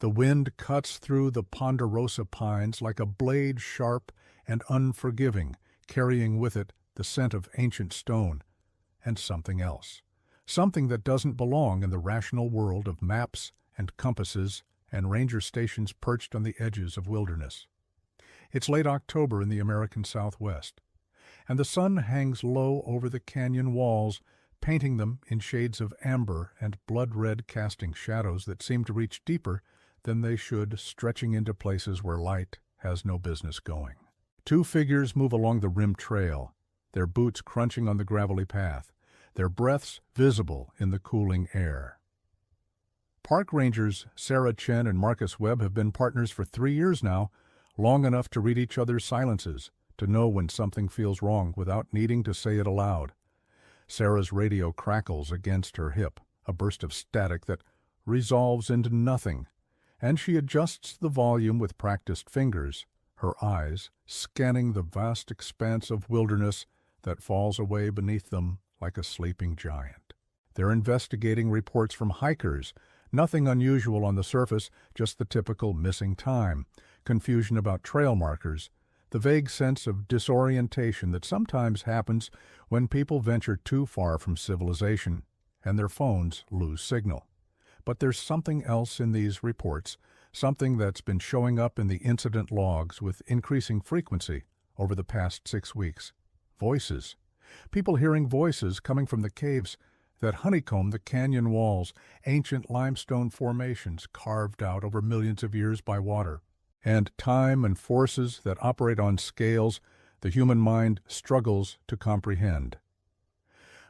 The wind cuts through the ponderosa pines like a blade sharp and unforgiving, carrying with it the scent of ancient stone and something else. Something that doesn't belong in the rational world of maps and compasses and ranger stations perched on the edges of wilderness. It's late October in the American Southwest, and the sun hangs low over the canyon walls, painting them in shades of amber and blood-red, casting shadows that seem to reach deeper than they should, stretching into places where light has no business going. Two figures move along the rim trail, their boots crunching on the gravelly path, their breaths visible in the cooling air. Park rangers Sarah Chen and Marcus Webb have been partners for 3 years now, long enough to read each other's silences, to know when something feels wrong without needing to say it aloud. Sarah's radio crackles against her hip, a burst of static that resolves into nothing, and she adjusts the volume with practiced fingers, her eyes scanning the vast expanse of wilderness that falls away beneath them like a sleeping giant. They're investigating reports from hikers, nothing unusual on the surface, just the typical missing time, confusion about trail markers, the vague sense of disorientation that sometimes happens when people venture too far from civilization and their phones lose signal. But there's something else in these reports, something that's been showing up in the incident logs with increasing frequency over the past 6 weeks. Voices. People hearing voices coming from the caves that honeycomb the canyon walls, ancient limestone formations carved out over millions of years by water, and time and forces that operate on scales the human mind struggles to comprehend.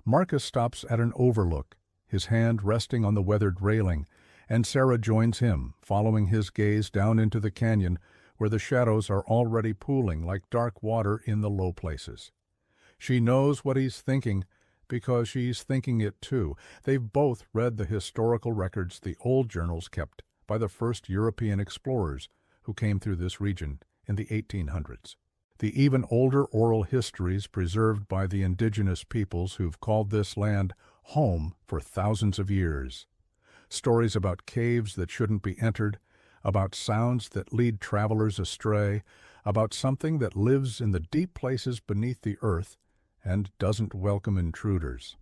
Marcus stops at an overlook, his hand resting on the weathered railing, and Sarah joins him, following his gaze down into the canyon where the shadows are already pooling like dark water in the low places. She knows what he's thinking because she's thinking it too. They've both read the historical records the old journals kept by the first European explorers who came through this region in the 1800s. The even older oral histories preserved by the indigenous peoples who've called this land home for thousands of years. Stories about caves that shouldn't be entered, about sounds that lead travelers astray, about something that lives in the deep places beneath the earth and doesn't welcome intruders.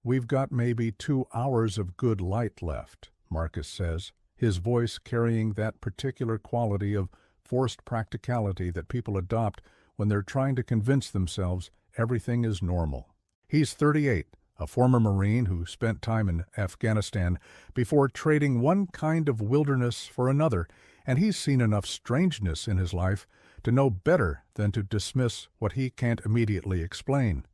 "We've got maybe 2 hours of good light left," Marcus says, his voice carrying that particular quality of forced practicality that people adopt when they're trying to convince themselves everything is normal. He's 38, a former Marine who spent time in Afghanistan before trading one kind of wilderness for another, and he's seen enough strangeness in his life to know better than to dismiss what he can't immediately explain.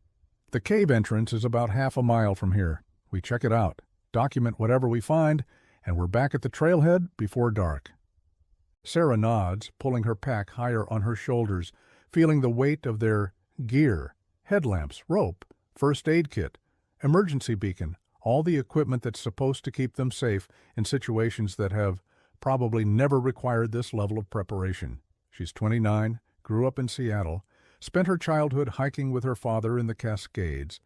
The cave entrance is about half a mile from here. We check it out, document whatever we find, and we're back at the trailhead before dark. Sarah nods, pulling her pack higher on her shoulders, feeling the weight of their gear, headlamps, rope, first aid kit, emergency beacon, all the equipment that's supposed to keep them safe in situations that have probably never required this level of preparation. She's 29, grew up in Seattle, spent her childhood hiking with her father in the Cascades,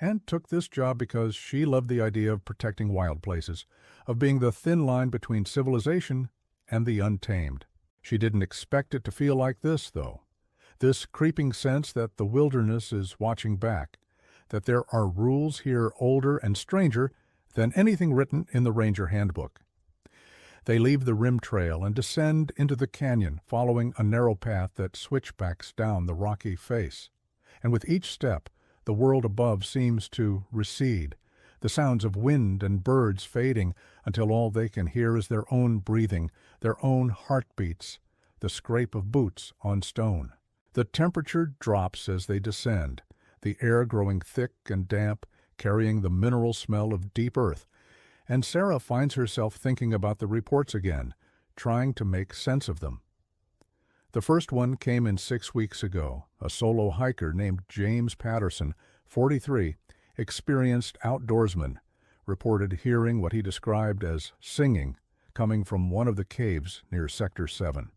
and took this job because she loved the idea of protecting wild places, of being the thin line between civilization and the untamed. She didn't expect it to feel like this, though. This creeping sense that the wilderness is watching back, that there are rules here older and stranger than anything written in the Ranger Handbook. They leave the rim trail and descend into the canyon, following a narrow path that switchbacks down the rocky face. And with each step, the world above seems to recede, the sounds of wind and birds fading until all they can hear is their own breathing, their own heartbeats, the scrape of boots on stone. The temperature drops as they descend, the air growing thick and damp, carrying the mineral smell of deep earth, and Sarah finds herself thinking about the reports again, trying to make sense of them. The first one came in 6 weeks ago. A solo hiker named James Patterson, 43, experienced outdoorsman, reported hearing what he described as singing coming from one of the caves near Sector 7.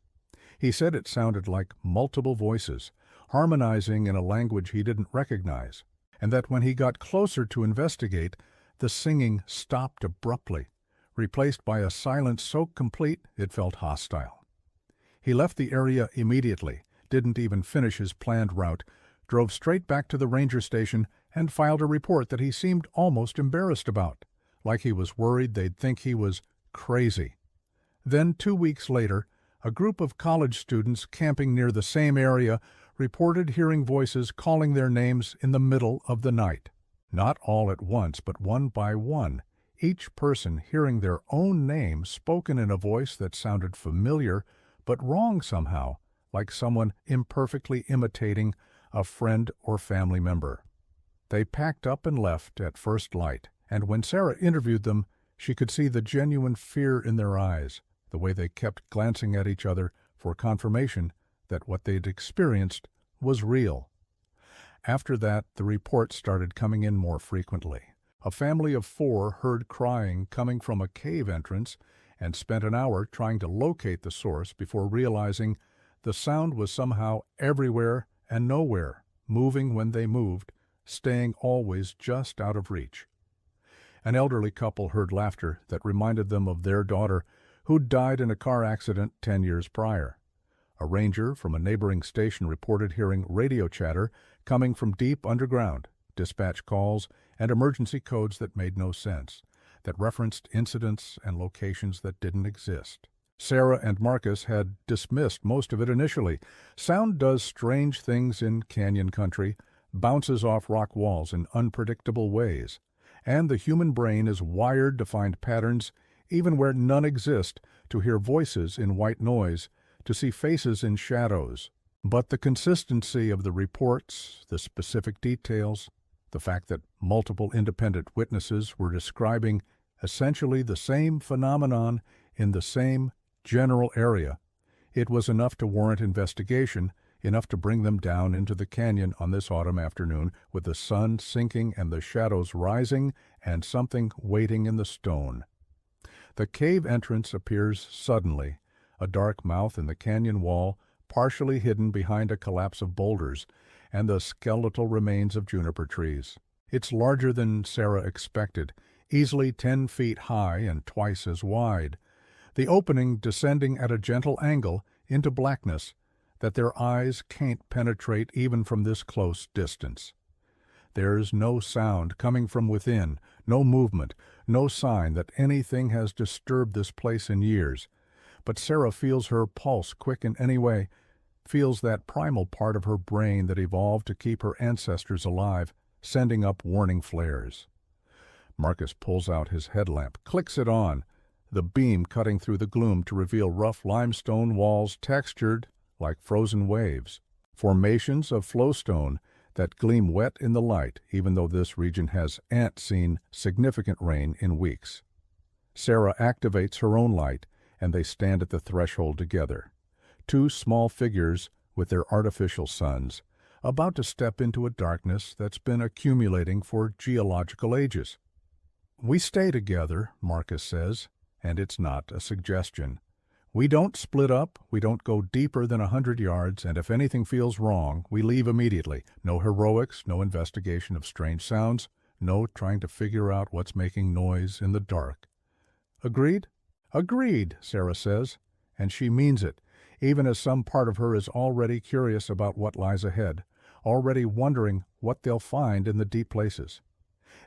He said it sounded like multiple voices, harmonizing in a language he didn't recognize, and that when he got closer to investigate, the singing stopped abruptly, replaced by a silence so complete it felt hostile. He left the area immediately, didn't even finish his planned route, drove straight back to the ranger station and filed a report that he seemed almost embarrassed about, like he was worried they'd think he was crazy. Then 2 weeks later, a group of college students camping near the same area reported hearing voices calling their names in the middle of the night. Not all at once, but one by one, each person hearing their own name spoken in a voice that sounded familiar but wrong somehow, like someone imperfectly imitating a friend or family member. They packed up and left at first light, and when Sarah interviewed them, she could see the genuine fear in their eyes, the way they kept glancing at each other for confirmation that what they'd experienced was real. After that, the reports started coming in more frequently. A family of 4 heard crying coming from a cave entrance and spent an hour trying to locate the source before realizing the sound was somehow everywhere and nowhere, moving when they moved, staying always just out of reach. An elderly couple heard laughter that reminded them of their daughter, who'd died in a car accident 10 years prior. A ranger from a neighboring station reported hearing radio chatter coming from deep underground, dispatch calls, and emergency codes that made no sense, that referenced incidents and locations that didn't exist. Sarah and Marcus had dismissed most of it initially. Sound does strange things in canyon country, bounces off rock walls in unpredictable ways, and the human brain is wired to find patterns even where none exist, to hear voices in white noise, to see faces in shadows. But the consistency of the reports, the specific details, the fact that multiple independent witnesses were describing essentially the same phenomenon in the same general area, it was enough to warrant investigation, enough to bring them down into the canyon on this autumn afternoon with the sun sinking and the shadows rising and something waiting in the stone. The cave entrance appears suddenly, a dark mouth in the canyon wall, partially hidden behind a collapse of boulders and the skeletal remains of juniper trees. It's larger than Sarah expected, easily 10 feet high and twice as wide, the opening descending at a gentle angle into blackness that their eyes can't penetrate even from this close distance. There's no sound coming from within, no movement, no sign that anything has disturbed this place in years, but Sarah feels her pulse quicken anyway, feels that primal part of her brain that evolved to keep her ancestors alive, sending up warning flares. Marcus pulls out his headlamp, clicks it on, the beam cutting through the gloom to reveal rough limestone walls textured like frozen waves, formations of flowstone that gleam wet in the light, even though this region hasn't seen significant rain in weeks. Sarah activates her own light, and they stand at the threshold together. 2 small figures with their artificial suns, about to step into a darkness that's been accumulating for geological ages. "We stay together," Marcus says, and it's not a suggestion. "We don't split up, we don't go deeper than 100 yards, and if anything feels wrong, we leave immediately. No heroics, no investigation of strange sounds, no trying to figure out what's making noise in the dark." "Agreed?" "Agreed," Sarah says, and she means it, even as some part of her is already curious about what lies ahead, already wondering what they'll find in the deep places.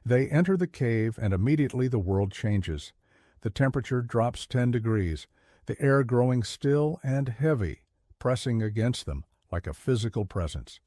They enter the cave, and immediately the world changes. The temperature drops 10 degrees, the air growing still and heavy, pressing against them like a physical presence.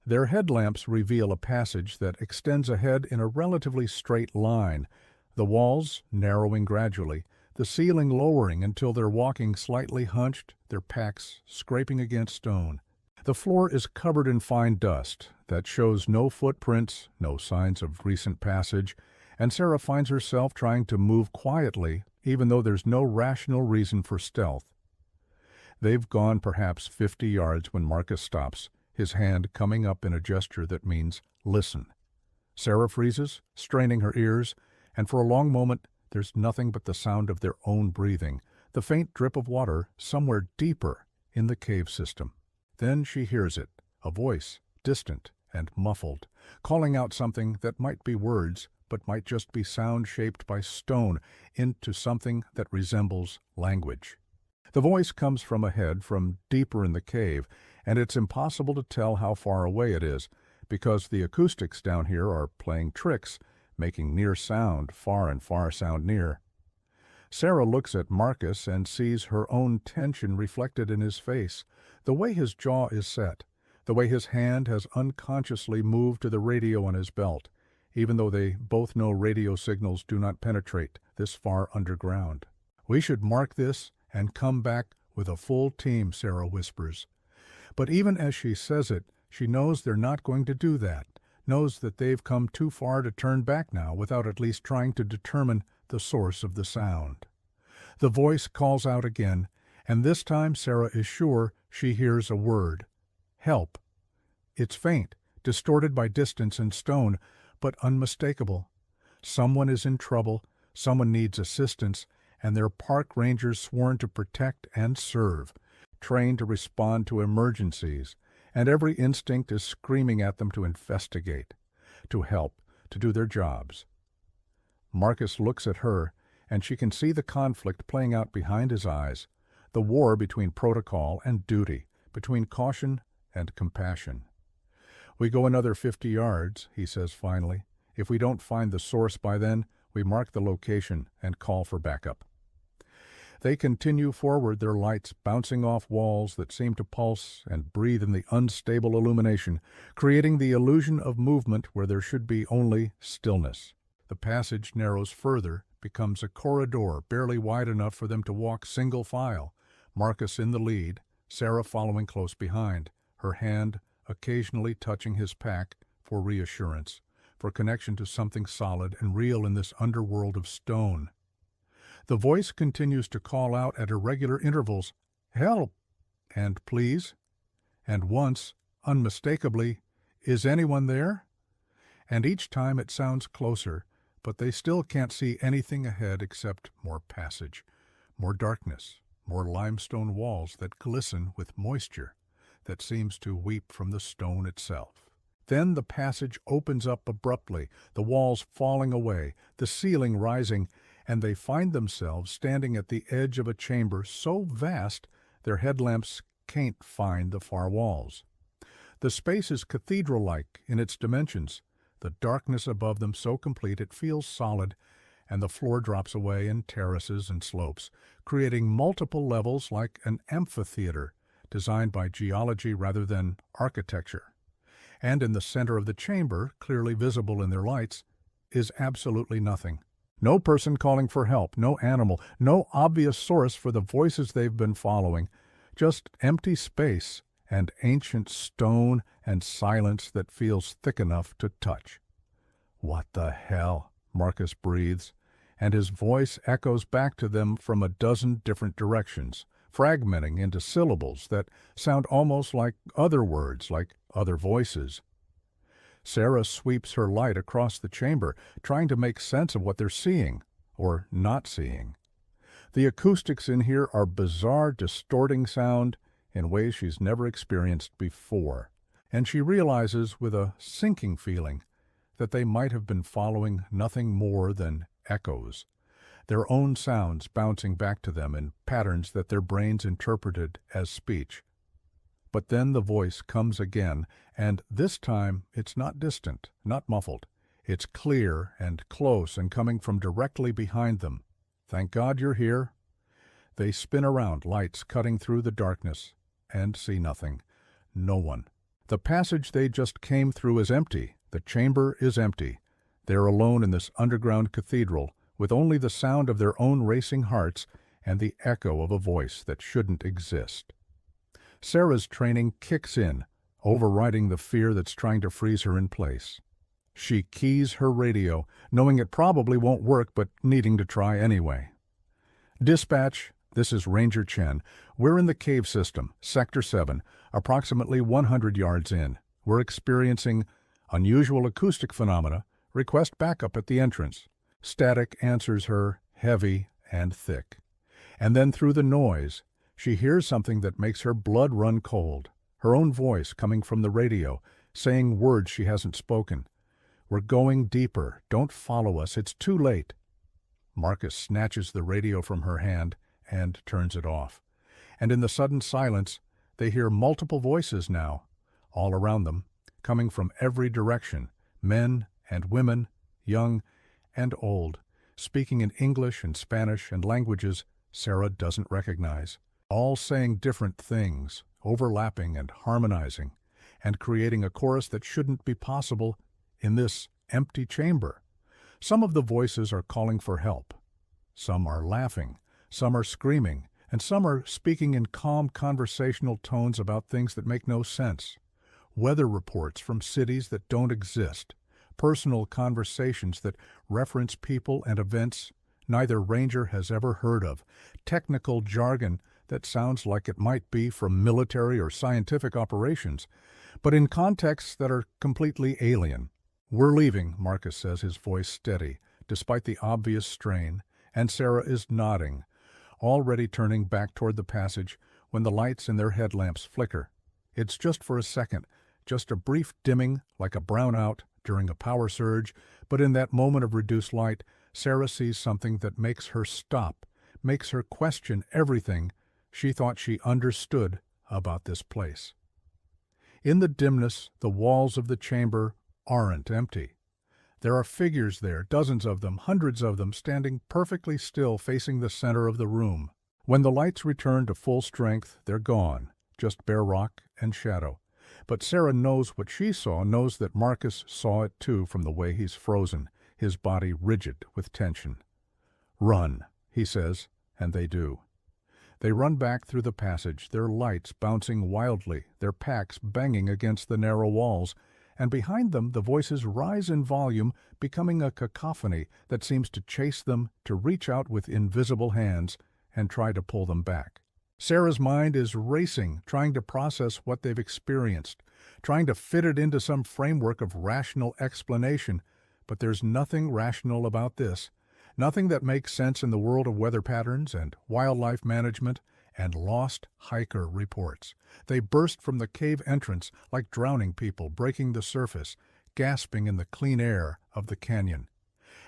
Their headlamps reveal a passage that extends ahead in a relatively straight line, the walls narrowing gradually, the ceiling lowering until they're walking slightly hunched, their packs scraping against stone. The floor is covered in fine dust that shows no footprints, no signs of recent passage, and Sarah finds herself trying to move quietly, even though there's no rational reason for stealth. They've gone perhaps 50 yards when Marcus stops, his hand coming up in a gesture that means listen. Sarah freezes, straining her ears, and for a long moment there's nothing but the sound of their own breathing, the faint drip of water somewhere deeper in the cave system. Then she hears it, a voice, distant and muffled, calling out something that might be words, but might just be sound shaped by stone into something that resembles language. The voice comes from ahead, from deeper in the cave, and it's impossible to tell how far away it is, because the acoustics down here are playing tricks, making near sound far and far sound near. Sarah looks at Marcus and sees her own tension reflected in his face, the way his jaw is set, the way his hand has unconsciously moved to the radio on his belt, even though they both know radio signals do not penetrate this far underground. "We should mark this and come back with a full team," Sarah whispers. But even as she says it, she knows they're not going to do that, knows that they've come too far to turn back now without at least trying to determine the source of the sound. The voice calls out again, and this time Sarah is sure she hears a word. Help. It's faint, distorted by distance and stone, but unmistakable. Someone is in trouble, someone needs assistance, and they're park rangers sworn to protect and serve, trained to respond to emergencies, and every instinct is screaming at them to investigate, to help, to do their jobs. Marcus looks at her, and she can see the conflict playing out behind his eyes, the war between protocol and duty, between caution and compassion. "We go another 50 yards, he says finally. "If we don't find the source by then, we mark the location and call for backup." They continue forward, their lights bouncing off walls that seem to pulse and breathe in the unstable illumination, creating the illusion of movement where there should be only stillness. The passage narrows further, becomes a corridor barely wide enough for them to walk single file, Marcus in the lead, Sarah following close behind, her hand occasionally touching his pack for reassurance, for connection to something solid and real in this underworld of stone. The voice continues to call out at irregular intervals, "Help!" and "Please!" and once, unmistakably, "Is anyone there?" And each time it sounds closer, but they still can't see anything ahead except more passage, more darkness, more limestone walls that glisten with moisture that seems to weep from the stone itself. Then the passage opens up abruptly, the walls falling away, the ceiling rising, and they find themselves standing at the edge of a chamber so vast their headlamps can't find the far walls. The space is cathedral-like in its dimensions, the darkness above them so complete it feels solid, and the floor drops away in terraces and slopes, creating multiple levels like an amphitheater designed by geology rather than architecture. And in the center of the chamber, clearly visible in their lights, is absolutely nothing. No person calling for help, no animal, no obvious source for the voices they've been following, just empty space and ancient stone and silence that feels thick enough to touch. "What the hell?" Marcus breathes, and his voice echoes back to them from a dozen different directions, fragmenting into syllables that sound almost like other words, like other voices. Sarah sweeps her light across the chamber, trying to make sense of what they're seeing, or not seeing. The acoustics in here are bizarre, distorting sound in ways she's never experienced before, and she realizes with a sinking feeling that they might have been following nothing more than echoes, their own sounds bouncing back to them in patterns that their brains interpreted as speech. But then the voice comes again, and this time it's not distant, not muffled. It's clear and close and coming from directly behind them. "Thank God you're here." They spin around, lights cutting through the darkness, and see nothing. No one. The passage they just came through is empty. The chamber is empty. They're alone in this underground cathedral, with only the sound of their own racing hearts and the echo of a voice that shouldn't exist. Sarah's training kicks in, overriding the fear that's trying to freeze her in place. She keys her radio, knowing it probably won't work, but needing to try anyway. "Dispatch, this is Ranger Chen. We're in the cave system, Sector 7, approximately 100 yards in. We're experiencing unusual acoustic phenomena. Request backup at the entrance." Static answers her, heavy and thick. And then through the noise, she hears something that makes her blood run cold, her own voice coming from the radio, saying words she hasn't spoken. "We're going deeper. Don't follow us. It's too late." Marcus snatches the radio from her hand and turns it off. And in the sudden silence, they hear multiple voices now, all around them, coming from every direction, men and women, young and old, speaking in English and Spanish and languages Sarah doesn't recognize, all saying different things, overlapping and harmonizing, and creating a chorus that shouldn't be possible in this empty chamber. Some of the voices are calling for help. Some are laughing, some are screaming, and some are speaking in calm conversational tones about things that make no sense. Weather reports from cities that don't exist, personal conversations that reference people and events neither ranger has ever heard of, technical jargon that sounds like it might be from military or scientific operations, but in contexts that are completely alien. "We're leaving," Marcus says, his voice steady, despite the obvious strain, and Sarah is nodding, already turning back toward the passage when the lights in their headlamps flicker. It's just for a second, just a brief dimming like a brownout during a power surge, but in that moment of reduced light, Sarah sees something that makes her stop, makes her question everything she thought she understood about this place. In the dimness, the walls of the chamber aren't empty. There are figures there, dozens of them, hundreds of them, standing perfectly still facing the center of the room. When the lights return to full strength, they're gone, just bare rock and shadow. But Sarah knows what she saw, knows that Marcus saw it too from the way he's frozen, his body rigid with tension. "Run," he says, and they do. They run back through the passage, their lights bouncing wildly, their packs banging against the narrow walls, and behind them the voices rise in volume, becoming a cacophony that seems to chase them, to reach out with invisible hands and try to pull them back. Sarah's mind is racing, trying to process what they've experienced, trying to fit it into some framework of rational explanation, but there's nothing rational about this, nothing that makes sense in the world of weather patterns and wildlife management and lost hiker reports. They burst from the cave entrance like drowning people breaking the surface, gasping in the clean air of the canyon.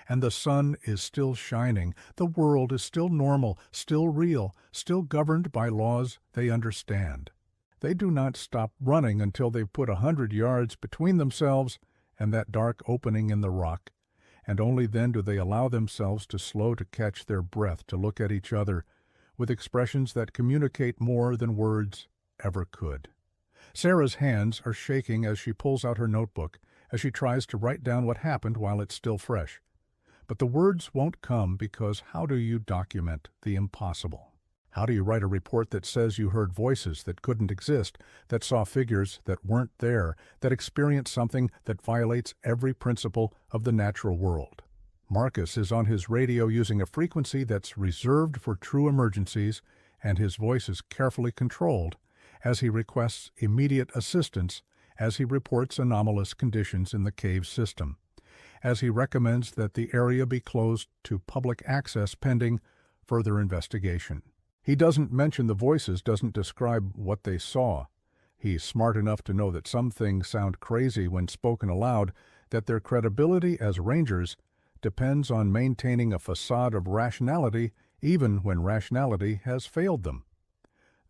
And the sun is still shining, the world is still normal, still real, still governed by laws they understand. They do not stop running until they've put 100 yards between themselves and that dark opening in the rock, and only then do they allow themselves to slow to catch their breath, to look at each other with expressions that communicate more than words ever could. Sarah's hands are shaking as she pulls out her notebook, as she tries to write down what happened while it's still fresh. But the words won't come because how do you document the impossible? How do you write a report that says you heard voices that couldn't exist, that saw figures that weren't there, that experienced something that violates every principle of the natural world? Marcus is on his radio using a frequency that's reserved for true emergencies, and his voice is carefully controlled as he requests immediate assistance, as he reports anomalous conditions in the cave system, as he recommends that the area be closed to public access pending further investigation. He doesn't mention the voices, doesn't describe what they saw. He's smart enough to know that some things sound crazy when spoken aloud, that their credibility as rangers depends on maintaining a facade of rationality even when rationality has failed them.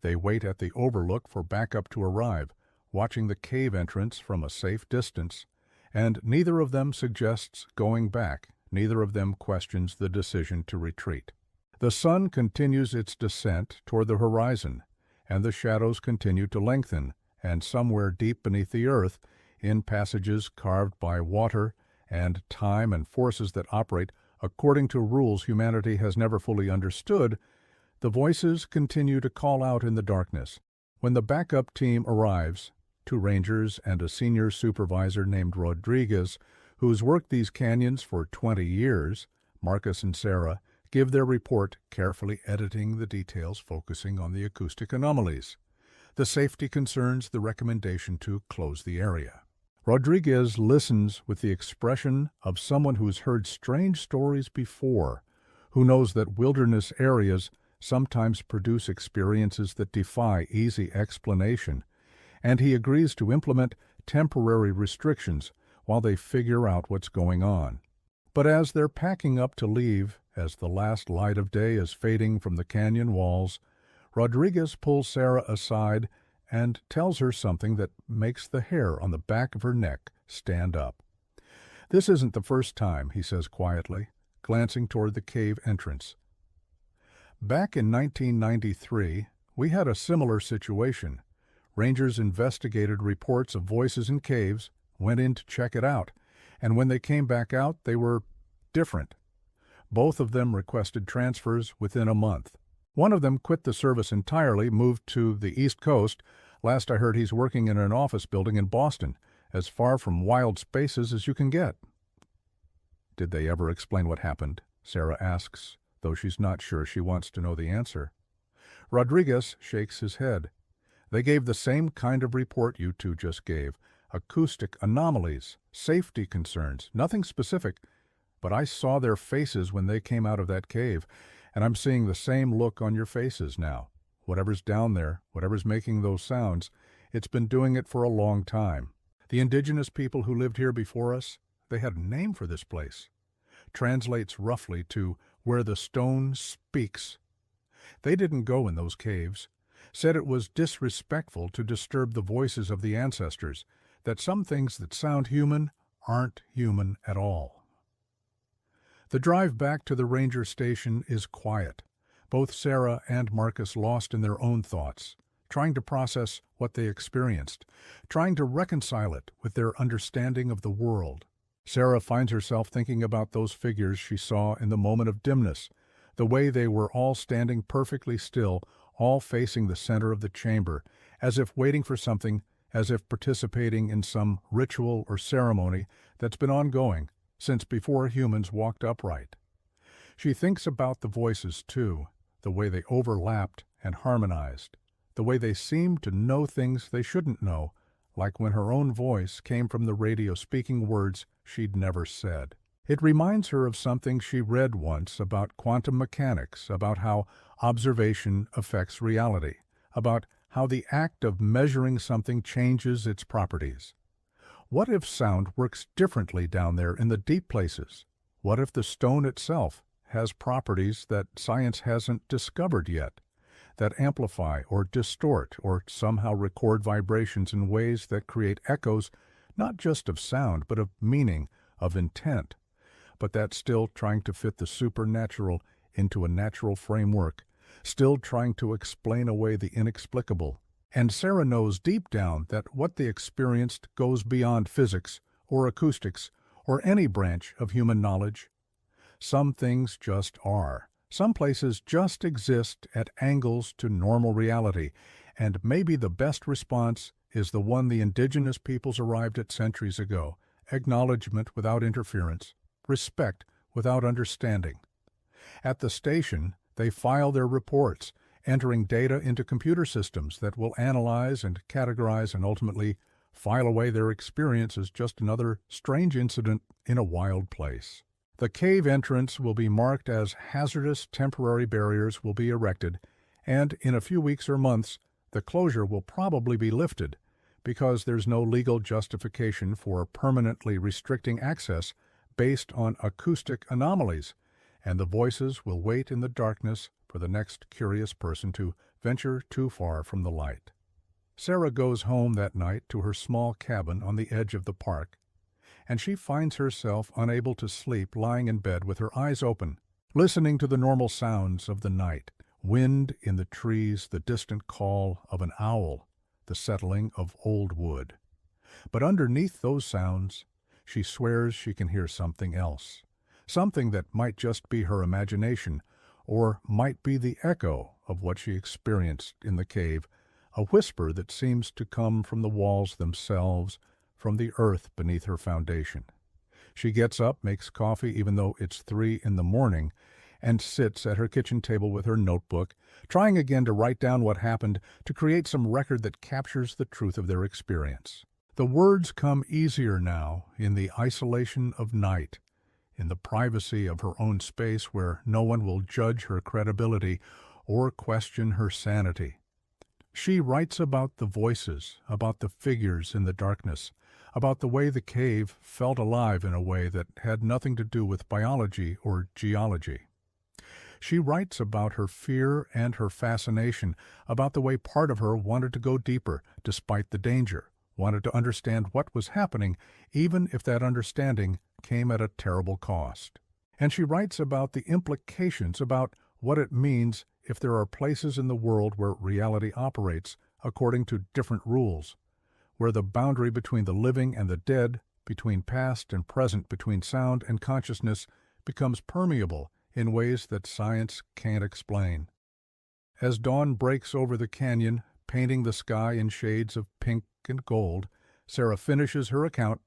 They wait at the overlook for backup to arrive, watching the cave entrance from a safe distance, and neither of them suggests going back, neither of them questions the decision to retreat. The sun continues its descent toward the horizon, and the shadows continue to lengthen, and somewhere deep beneath the earth, in passages carved by water and time and forces that operate according to rules humanity has never fully understood, the voices continue to call out in the darkness. When the backup team arrives, 2 rangers and a senior supervisor named Rodriguez, who's worked these canyons for 20 years, Marcus and Sarah, give their report, carefully editing the details, focusing on the acoustic anomalies, the safety concerns, the recommendation to close the area. Rodriguez listens with the expression of someone who's heard strange stories before, who knows that wilderness areas sometimes produce experiences that defy easy explanation, and he agrees to implement temporary restrictions while they figure out what's going on. But as they're packing up to leave, as the last light of day is fading from the canyon walls, Rodriguez pulls Sarah aside and tells her something that makes the hair on the back of her neck stand up. "This isn't the first time," he says quietly, glancing toward the cave entrance. "Back in 1993, we had a similar situation. Rangers investigated reports of voices in caves, went in to check it out, and when they came back out, they were different. Both of them requested transfers within a month. One of them quit the service entirely, moved to the East Coast. Last I heard, he's working in an office building in Boston, as far from wild spaces as you can get." "Did they ever explain what happened?" Sarah asks, though she's not sure she wants to know the answer. Rodriguez shakes his head. "They gave the same kind of report you two just gave. Acoustic anomalies, safety concerns, nothing specific. But I saw their faces when they came out of that cave, and I'm seeing the same look on your faces now. Whatever's down there, whatever's making those sounds, it's been doing it for a long time. The indigenous people who lived here before us, they had a name for this place. Translates roughly to where the stone speaks. They didn't go in those caves. Said it was disrespectful to disturb the voices of the ancestors, that some things that sound human aren't human at all." The drive back to the ranger station is quiet. Both Sarah and Marcus lost in their own thoughts, trying to process what they experienced, trying to reconcile it with their understanding of the world. Sarah finds herself thinking about those figures she saw in the moment of dimness, the way they were all standing perfectly still, all facing the center of the chamber, as if waiting for something, as if participating in some ritual or ceremony that's been ongoing since before humans walked upright. She thinks about the voices, too, the way they overlapped and harmonized, the way they seemed to know things they shouldn't know, like when her own voice came from the radio speaking words she'd never said. It reminds her of something she read once about quantum mechanics, about how observation affects reality, about how the act of measuring something changes its properties. What if sound works differently down there in the deep places? What if the stone itself has properties that science hasn't discovered yet, that amplify or distort or somehow record vibrations in ways that create echoes not just of sound but of meaning, of intent, but that's still trying to fit the supernatural into a natural framework, still trying to explain away the inexplicable. And Sarah knows deep down that what they experienced goes beyond physics or acoustics or any branch of human knowledge. Some things just are. Some places just exist at angles to normal reality, and maybe the best response is the one the indigenous peoples arrived at centuries ago: acknowledgement without interference, respect without understanding. At the station, they file their reports, entering data into computer systems that will analyze and categorize and ultimately file away their experience as just another strange incident in a wild place. The cave entrance will be marked as hazardous. Temporary barriers will be erected, and in a few weeks or months, the closure will probably be lifted because there's no legal justification for permanently restricting access based on acoustic anomalies, and the voices will wait in the darkness for the next curious person to venture too far from the light. Sarah goes home that night to her small cabin on the edge of the park, and she finds herself unable to sleep, lying in bed with her eyes open, listening to the normal sounds of the night: wind in the trees, the distant call of an owl, the settling of old wood. But underneath those sounds, she swears she can hear something else, something that might just be her imagination, or might be the echo of what she experienced in the cave, a whisper that seems to come from the walls themselves, from the earth beneath her foundation. She gets up, makes coffee even though it's 3 a.m, and sits at her kitchen table with her notebook, trying again to write down what happened, to create some record that captures the truth of their experience. The words come easier now in the isolation of night, in the privacy of her own space where no one will judge her credibility or question her sanity. She writes about the voices, about the figures in the darkness, about the way the cave felt alive in a way that had nothing to do with biology or geology. She writes about her fear and her fascination, about the way part of her wanted to go deeper despite the danger, wanted to understand what was happening, even if that understanding came at a terrible cost. And she writes about the implications, about what it means if there are places in the world where reality operates according to different rules, where the boundary between the living and the dead, between past and present, between sound and consciousness, becomes permeable in ways that science can't explain. As dawn breaks over the canyon, painting the sky in shades of pink and gold, Sarah finishes her account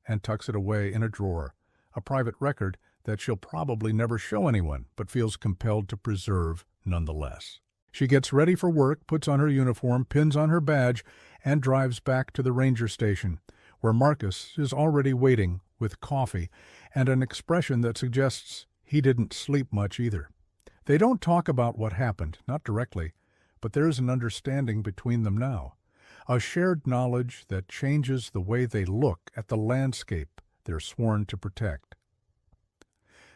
and tucks it away in a drawer, a private record that she'll probably never show anyone, but feels compelled to preserve nonetheless. She gets ready for work, puts on her uniform, pins on her badge, and drives back to the ranger station, where Marcus is already waiting with coffee and an expression that suggests he didn't sleep much either. They don't talk about what happened, not directly, but there's an understanding between them now, a shared knowledge that changes the way they look at the landscape they're sworn to protect.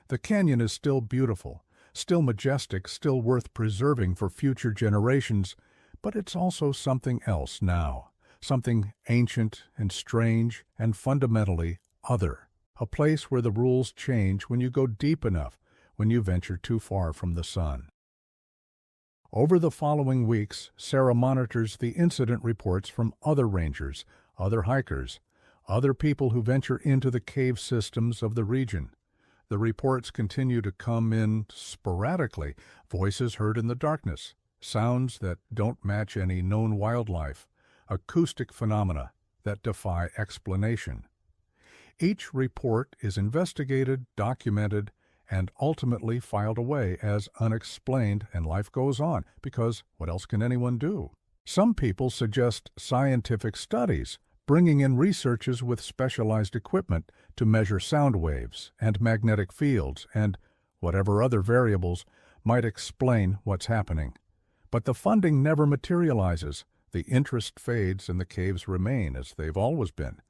The canyon is still beautiful, still majestic, still worth preserving for future generations, but it's also something else now, something ancient and strange and fundamentally other. A place where the rules change when you go deep enough, when you venture too far from the sun. Over the following weeks, Sarah monitors the incident reports from other rangers, other hikers, other people who venture into the cave systems of the region. The reports continue to come in sporadically, voices heard in the darkness, sounds that don't match any known wildlife, acoustic phenomena that defy explanation. Each report is investigated, documented, and ultimately filed away as unexplained, and life goes on, because what else can anyone do? Some people suggest scientific studies, bringing in researchers with specialized equipment to measure sound waves and magnetic fields and whatever other variables might explain what's happening. But the funding never materializes. The interest fades and the caves remain as they've always been.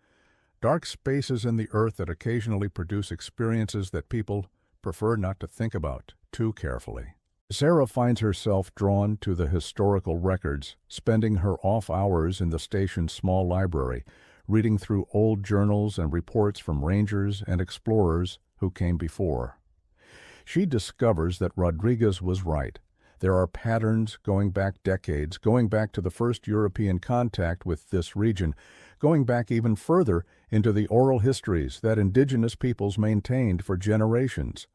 Dark spaces in the earth that occasionally produce experiences that people prefer not to think about too carefully. Sarah finds herself drawn to the historical records, spending her off hours in the station's small library, reading through old journals and reports from rangers and explorers who came before. She discovers that Rodriguez was right. There are patterns going back decades, going back to the first European contact with this region, going back even further into the oral histories that indigenous peoples maintained for generations.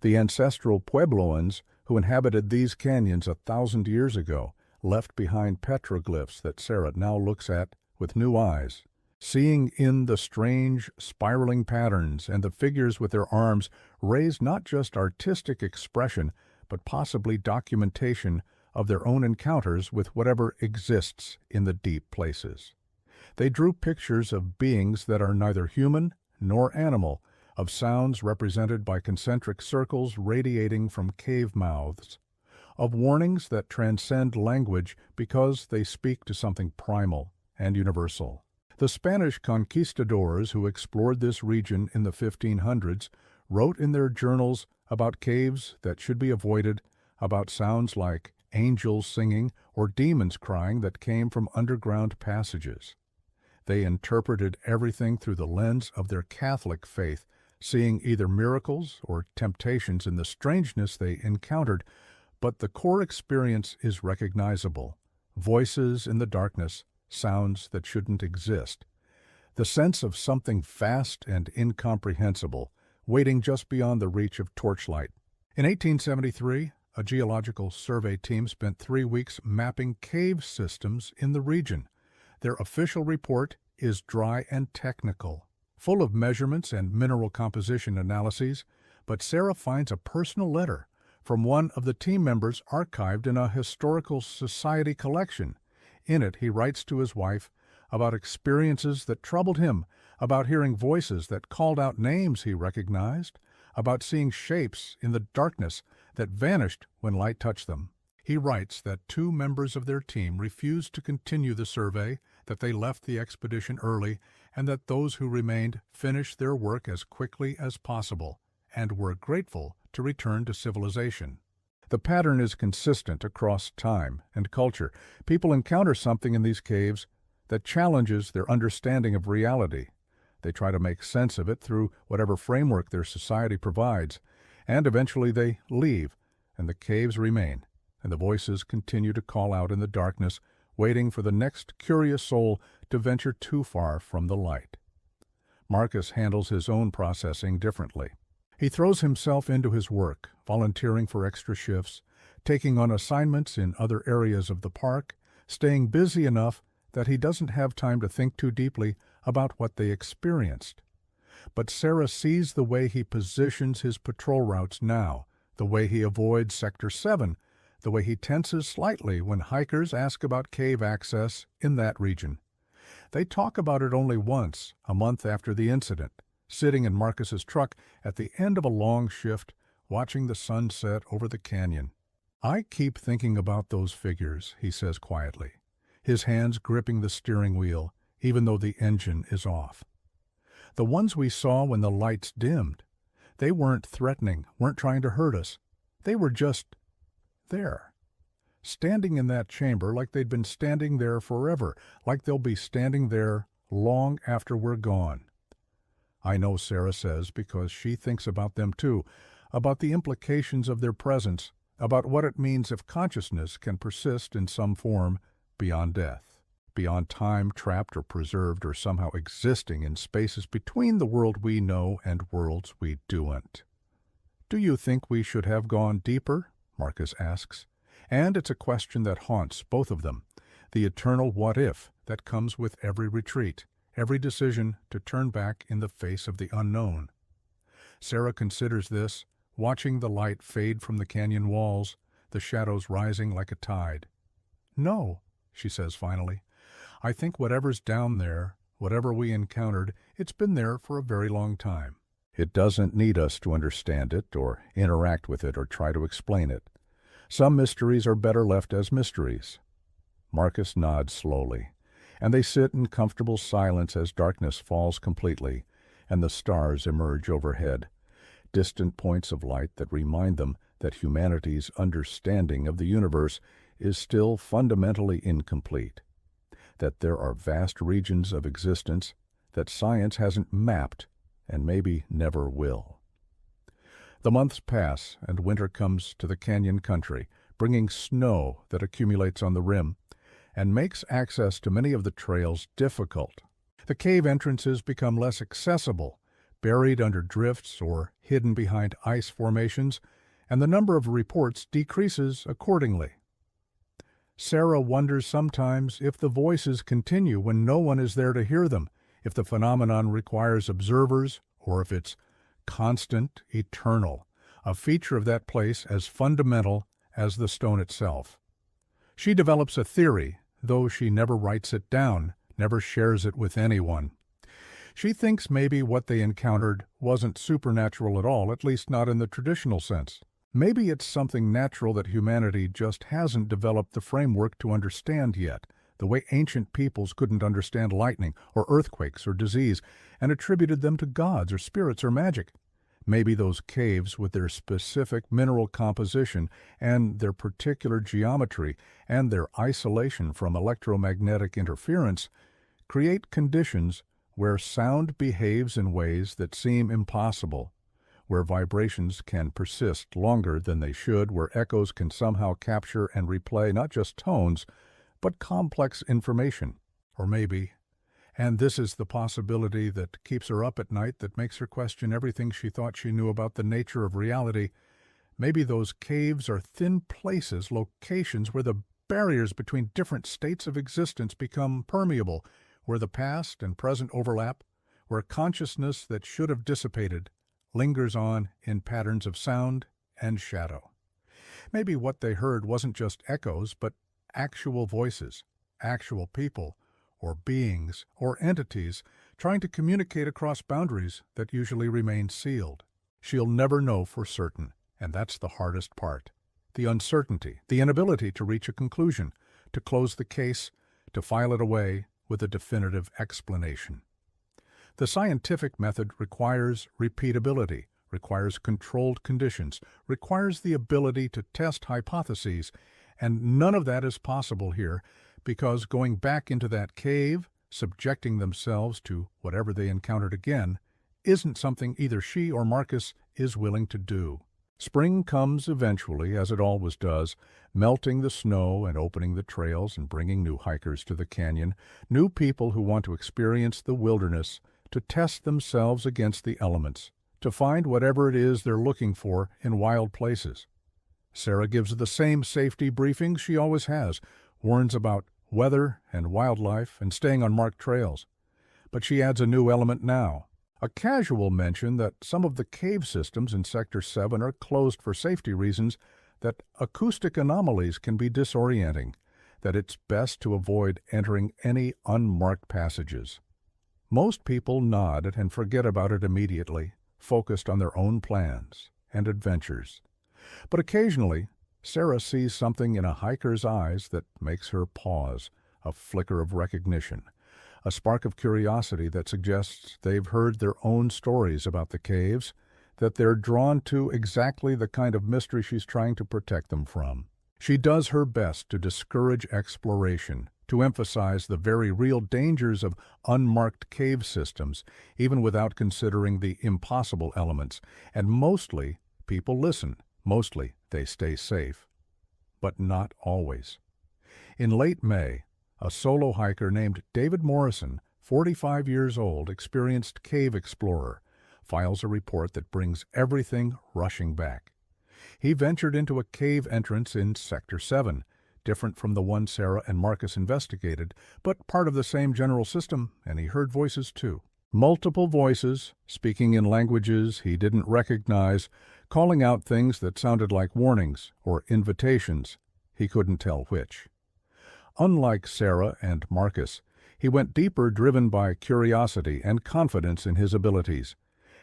The ancestral Puebloans who inhabited these canyons 1,000 years ago left behind petroglyphs that Sarah now looks at with new eyes, seeing in the strange spiraling patterns and the figures with their arms raise not just artistic expression, but possibly documentation of their own encounters with whatever exists in the deep places. They drew pictures of beings that are neither human nor animal, of sounds represented by concentric circles radiating from cave mouths, of warnings that transcend language because they speak to something primal and universal. The Spanish conquistadors who explored this region in the 1500s wrote in their journals about caves that should be avoided, about sounds like angels singing or demons crying that came from underground passages. They interpreted everything through the lens of their Catholic faith, seeing either miracles or temptations in the strangeness they encountered, but the core experience is recognizable. Voices in the darkness, sounds that shouldn't exist. The sense of something vast and incomprehensible, waiting just beyond the reach of torchlight. In 1873, a geological survey team spent 3 weeks mapping cave systems in the region. Their official report is dry and technical, full of measurements and mineral composition analyses, but Sarah finds a personal letter from one of the team members archived in a historical society collection. In it, he writes to his wife about experiences that troubled him, about hearing voices that called out names he recognized, about seeing shapes in the darkness that vanished when light touched them. He writes that 2 members of their team refused to continue the survey, that they left the expedition early, and that those who remained finished their work as quickly as possible and were grateful to return to civilization. The pattern is consistent across time and culture. People encounter something in these caves that challenges their understanding of reality. They try to make sense of it through whatever framework their society provides, and eventually they leave, and the caves remain, and the voices continue to call out in the darkness, waiting for the next curious soul to venture too far from the light. Marcus handles his own processing differently. He throws himself into his work, volunteering for extra shifts, taking on assignments in other areas of the park, staying busy enough that he doesn't have time to think too deeply about what they experienced. But Sarah sees the way he positions his patrol routes now, the way he avoids Sector 7, the way he tenses slightly when hikers ask about cave access in that region. They talk about it only once, a month after the incident, sitting in Marcus's truck at the end of a long shift, watching the sun set over the canyon. "I keep thinking about those figures," he says quietly, his hands gripping the steering wheel, even though the engine is off. "The ones we saw when the lights dimmed. They weren't threatening, weren't trying to hurt us. They were just there, standing in that chamber like they'd been standing there forever, like they'll be standing there long after we're gone." I know, Sarah says, because she thinks about them too, about the implications of their presence, about what it means if consciousness can persist in some form beyond death, beyond time trapped or preserved or somehow existing in spaces between the world we know and worlds we don't. "Do you think we should have gone deeper?" Marcus asks. And it's a question that haunts both of them, the eternal what-if that comes with every retreat, every decision to turn back in the face of the unknown. Sarah considers this, watching the light fade from the canyon walls, the shadows rising like a tide. "No," she says finally. "I think whatever's down there, whatever we encountered, it's been there for a very long time. It doesn't need us to understand it or interact with it or try to explain it. Some mysteries are better left as mysteries." Marcus nods slowly, and they sit in comfortable silence as darkness falls completely and the stars emerge overhead, distant points of light that remind them that humanity's understanding of the universe is still fundamentally incomplete, that there are vast regions of existence that science hasn't mapped and maybe never will. The months pass and winter comes to the canyon country, bringing snow that accumulates on the rim and makes access to many of the trails difficult. The cave entrances become less accessible, buried under drifts or hidden behind ice formations, and the number of reports decreases accordingly. Sarah wonders sometimes if the voices continue when no one is there to hear them, if the phenomenon requires observers, or if it's constant, eternal, a feature of that place as fundamental as the stone itself. She develops a theory, though she never writes it down, never shares it with anyone. She thinks maybe what they encountered wasn't supernatural at all, at least not in the traditional sense. Maybe it's something natural that humanity just hasn't developed the framework to understand yet, the way ancient peoples couldn't understand lightning or earthquakes or disease and attributed them to gods or spirits or magic. Maybe those caves with their specific mineral composition and their particular geometry and their isolation from electromagnetic interference create conditions where sound behaves in ways that seem impossible, where vibrations can persist longer than they should, where echoes can somehow capture and replay not just tones, but complex information. Or maybe, and this is the possibility that keeps her up at night, that makes her question everything she thought she knew about the nature of reality, maybe those caves are thin places, locations where the barriers between different states of existence become permeable, where the past and present overlap, where consciousness that should have dissipated lingers on in patterns of sound and shadow. Maybe what they heard wasn't just echoes, but actual voices, actual people, or beings, or entities trying to communicate across boundaries that usually remain sealed. She'll never know for certain, and that's the hardest part. The uncertainty, the inability to reach a conclusion, to close the case, to file it away with a definitive explanation. The scientific method requires repeatability, requires controlled conditions, requires the ability to test hypotheses, and none of that is possible here because going back into that cave, subjecting themselves to whatever they encountered again, isn't something either she or Marcus is willing to do. Spring comes eventually, as it always does, melting the snow and opening the trails and bringing new hikers to the canyon, new people who want to experience the wilderness, to test themselves against the elements, to find whatever it is they're looking for in wild places. Sarah gives the same safety briefings she always has, warns about weather and wildlife and staying on marked trails. But she adds a new element now. A casual mention that some of the cave systems in Sector 7 are closed for safety reasons, that acoustic anomalies can be disorienting, that it's best to avoid entering any unmarked passages. Most people nod and forget about it immediately, focused on their own plans and adventures. But occasionally, Sarah sees something in a hiker's eyes that makes her pause, a flicker of recognition, a spark of curiosity that suggests they've heard their own stories about the caves, that they're drawn to exactly the kind of mystery she's trying to protect them from. She does her best to discourage exploration, to emphasize the very real dangers of unmarked cave systems, even without considering the impossible elements, and mostly people listen, mostly they stay safe. But not always. In late May, a solo hiker named David Morrison, 45 years old, experienced cave explorer, files a report that brings everything rushing back. He ventured into a cave entrance in Sector 7, different from the one Sarah and Marcus investigated, but part of the same general system, and he heard voices too. Multiple voices, speaking in languages he didn't recognize, calling out things that sounded like warnings or invitations, he couldn't tell which. Unlike Sarah and Marcus, he went deeper driven by curiosity and confidence in his abilities,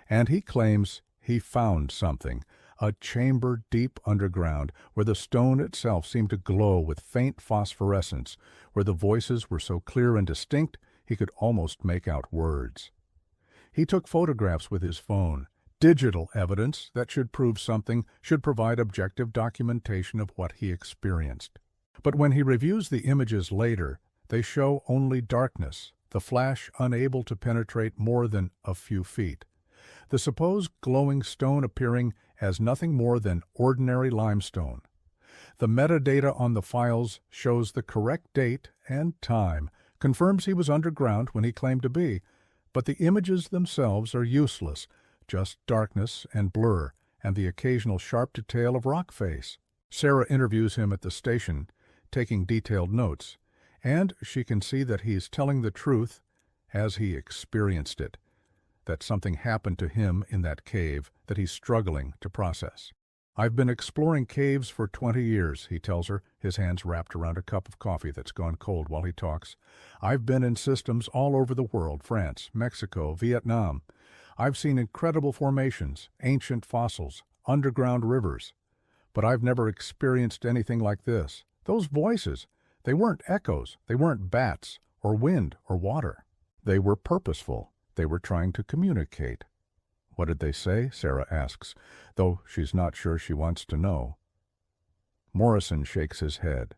and he claims he found something, a chamber deep underground where the stone itself seemed to glow with faint phosphorescence, where the voices were so clear and distinct he could almost make out words. He took photographs with his phone, digital evidence that should prove something, should provide objective documentation of what he experienced. But when he reviews the images later, they show only darkness, the flash unable to penetrate more than a few feet. The supposed glowing stone appearing as nothing more than ordinary limestone. The metadata on the files shows the correct date and time, confirms he was underground when he claimed to be, but the images themselves are useless, just darkness and blur, and the occasional sharp detail of rock face. Sarah interviews him at the station, taking detailed notes, and she can see that he's telling the truth as he experienced it, that something happened to him in that cave that he's struggling to process. "I've been exploring caves for 20 years, he tells her, his hands wrapped around a cup of coffee that's gone cold while he talks. "I've been in systems all over the world, France, Mexico, Vietnam. I've seen incredible formations, ancient fossils, underground rivers. But I've never experienced anything like this. Those voices, they weren't echoes, they weren't bats, or wind, or water. They were purposeful. They were trying to communicate." "What did they say?" Sarah asks, though she's not sure she wants to know. Morrison shakes his head.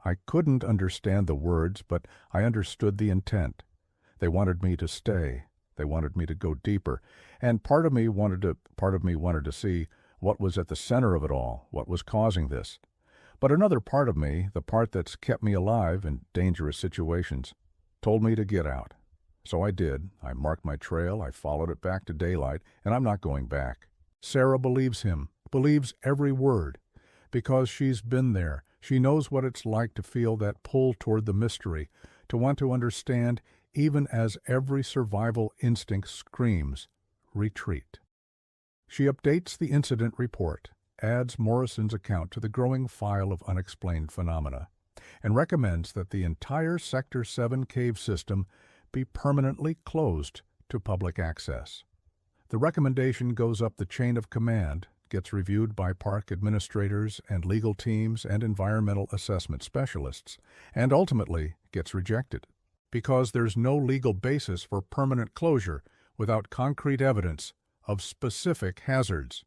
"I couldn't understand the words, but I understood the intent. They wanted me to stay. They wanted me to go deeper. And part of me wanted to see what was at the center of it all, what was causing this. But another part of me, the part that's kept me alive in dangerous situations, told me to get out. So I did. I marked my trail, I followed it back to daylight, and I'm not going back." Sarah believes him, believes every word. Because she's been there, she knows what it's like to feel that pull toward the mystery, to want to understand even as every survival instinct screams, retreat. She updates the incident report, adds Morrison's account to the growing file of unexplained phenomena, and recommends that the entire Sector 7 cave system be permanently closed to public access. The recommendation goes up the chain of command, gets reviewed by park administrators and legal teams and environmental assessment specialists, and ultimately gets rejected. because there's no legal basis for permanent closure without concrete evidence of specific hazards.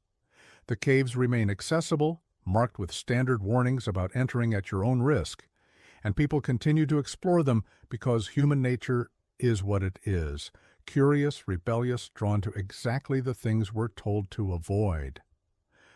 The caves remain accessible, marked with standard warnings about entering at your own risk, and people continue to explore them because human nature is what it is, curious, rebellious, drawn to exactly the things we're told to avoid.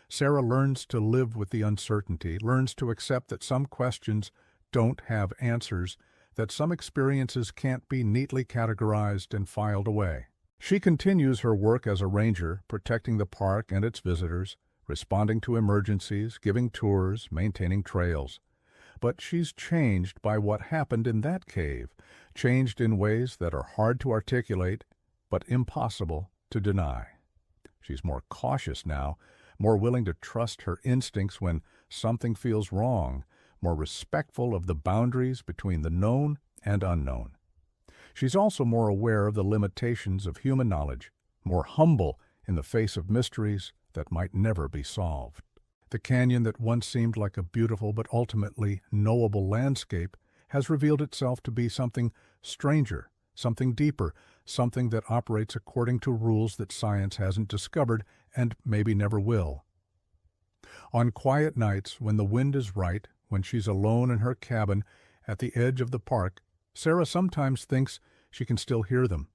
Sarah learns to live with the uncertainty, learns to accept that some questions don't have answers, that some experiences can't be neatly categorized and filed away. She continues her work as a ranger, protecting the park and its visitors, responding to emergencies, giving tours, maintaining trails. But she's changed by what happened in that cave, changed in ways that are hard to articulate, but impossible to deny. She's more cautious now, more willing to trust her instincts when something feels wrong, more respectful of the boundaries between the known and unknown. She's also more aware of the limitations of human knowledge, more humble in the face of mysteries that might never be solved. The canyon that once seemed like a beautiful but ultimately knowable landscape has revealed itself to be something stranger, something deeper, something that operates according to rules that science hasn't discovered and maybe never will. On quiet nights, when the wind is right, when she's alone in her cabin at the edge of the park, Sarah sometimes thinks she can still hear them.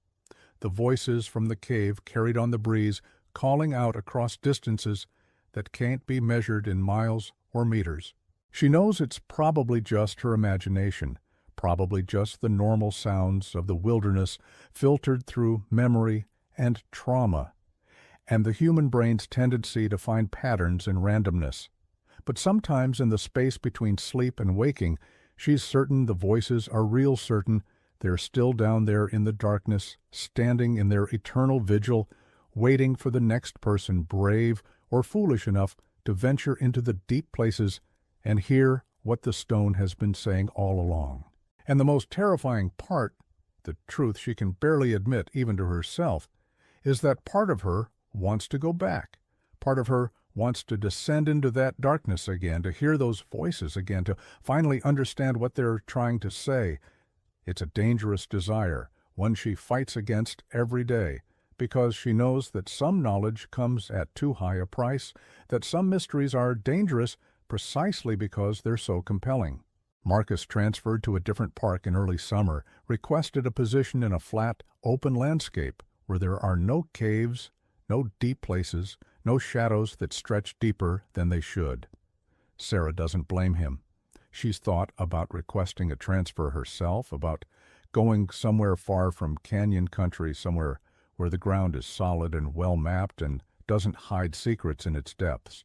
The voices from the cave carried on the breeze, calling out across distances that can't be measured in miles or meters. She knows it's probably just her imagination, probably just the normal sounds of the wilderness filtered through memory and trauma, and the human brain's tendency to find patterns in randomness. But sometimes in the space between sleep and waking, she's certain the voices are real, certain they're still down there in the darkness, standing in their eternal vigil, waiting for the next person brave or foolish enough to venture into the deep places and hear what the stone has been saying all along. And the most terrifying part, the truth she can barely admit even to herself, is that part of her wants to go back. Part of her wants to descend into that darkness again, to hear those voices again, to finally understand what they're trying to say. It's a dangerous desire, one she fights against every day, because she knows that some knowledge comes at too high a price, that some mysteries are dangerous precisely because they're so compelling. Marcus transferred to a different park in early summer, requested a position in a flat, open landscape where there are no caves, no deep places, no shadows that stretch deeper than they should. Sarah doesn't blame him. She's thought about requesting a transfer herself, about going somewhere far from canyon country, somewhere where the ground is solid and well mapped and doesn't hide secrets in its depths.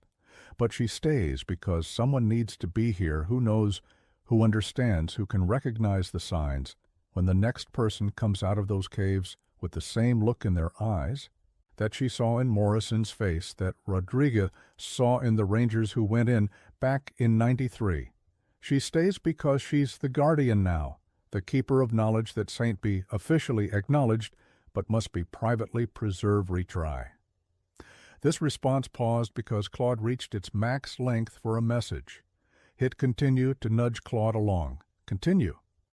But she stays because someone needs to be here who knows, who understands, who can recognize the signs when the next person comes out of those caves with the same look in their eyes that she saw in Morrison's face, that Rodriguez saw in the Rangers who went in back in '93. She stays because she's the guardian now, the keeper of knowledge that saint be officially acknowledged but must be privately preserved retry. This response paused because Claude reached its max length for a message. Hit continue to nudge Claude along. Continue.